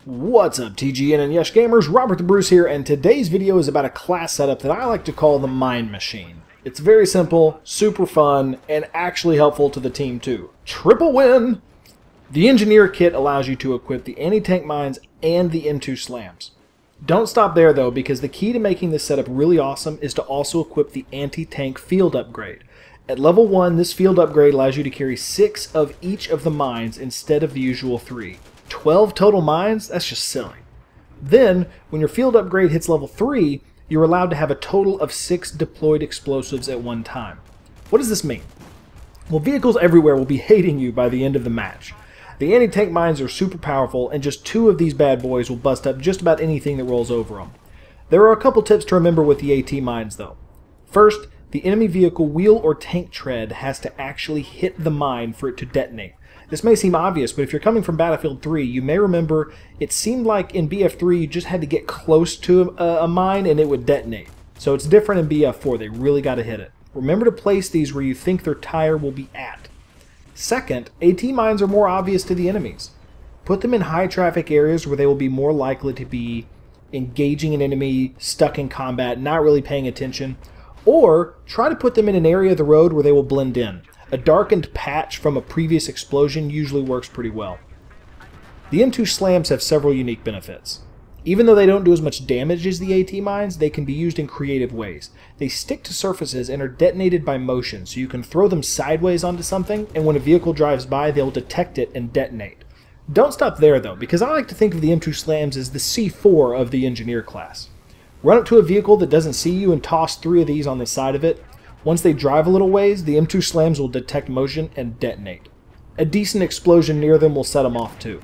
What's up, TGN and Yes Gamers? Robert the Bruce here, and today's video is about a class setup that I like to call the Mine Machine. It's very simple, super fun, and actually helpful to the team too. Triple win! The Engineer Kit allows you to equip the anti-tank mines and the M2 slams. Don't stop there though, because the key to making this setup really awesome is to also equip the anti-tank field upgrade. At level 1, this field upgrade allows you to carry 6 of each of the mines instead of the usual 3. 12 total mines? That's just silly. Then, when your field upgrade hits level 3, you're allowed to have a total of 6 deployed explosives at one time. What does this mean? Well, vehicles everywhere will be hating you by the end of the match. The anti-tank mines are super powerful, and just 2 of these bad boys will bust up just about anything that rolls over them. There are a couple tips to remember with the AT mines though. First, the enemy vehicle wheel or tank tread has to actually hit the mine for it to detonate. This may seem obvious, but if you're coming from Battlefield 3, you may remember it seemed like in BF3 you just had to get close to a mine and it would detonate. So it's different in BF4, they really got to hit it. Remember to place these where you think their tire will be at. Second, AT mines are more obvious to the enemies. Put them in high traffic areas where they will be more likely to be engaging an enemy stuck in combat, not really paying attention. Or try to put them in an area of the road where they will blend in. A darkened patch from a previous explosion usually works pretty well. The M2 slams have several unique benefits. Even though they don't do as much damage as the AT mines, they can be used in creative ways. They stick to surfaces and are detonated by motion, so you can throw them sideways onto something, and when a vehicle drives by, they'll detect it and detonate. Don't stop there though, because I like to think of the M2 slams as the C4 of the Engineer class. Run up to a vehicle that doesn't see you and toss 3 of these on the side of it. Once they drive a little ways, the M2 slams will detect motion and detonate. A decent explosion near them will set them off too.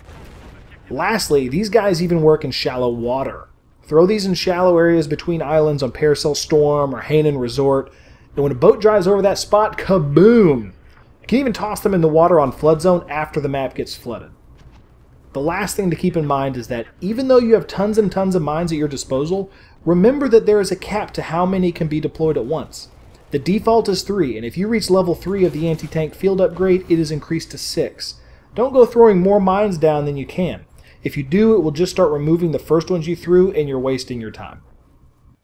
Lastly, these guys even work in shallow water. Throw these in shallow areas between islands on Parasail Storm or Hainan Resort, and when a boat drives over that spot, kaboom! You can even toss them in the water on Flood Zone after the map gets flooded. The last thing to keep in mind is that even though you have tons and tons of mines at your disposal, remember that there is a cap to how many can be deployed at once. The default is 3, and if you reach level 3 of the anti-tank field upgrade, it is increased to 6. Don't go throwing more mines down than you can. If you do, it will just start removing the first ones you threw, and you're wasting your time.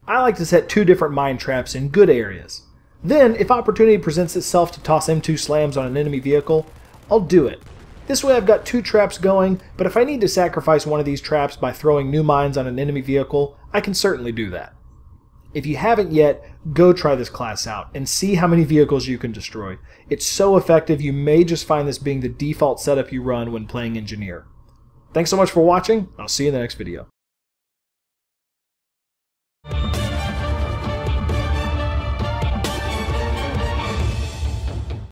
I like to set 2 different mine traps in good areas. Then, if opportunity presents itself to toss M2 slams on an enemy vehicle, I'll do it. This way I've got 2 traps going, but if I need to sacrifice one of these traps by throwing new mines on an enemy vehicle, I can certainly do that. If you haven't yet, go try this class out and see how many vehicles you can destroy. It's so effective you may just find this being the default setup you run when playing Engineer. Thanks so much for watching, I'll see you in the next video.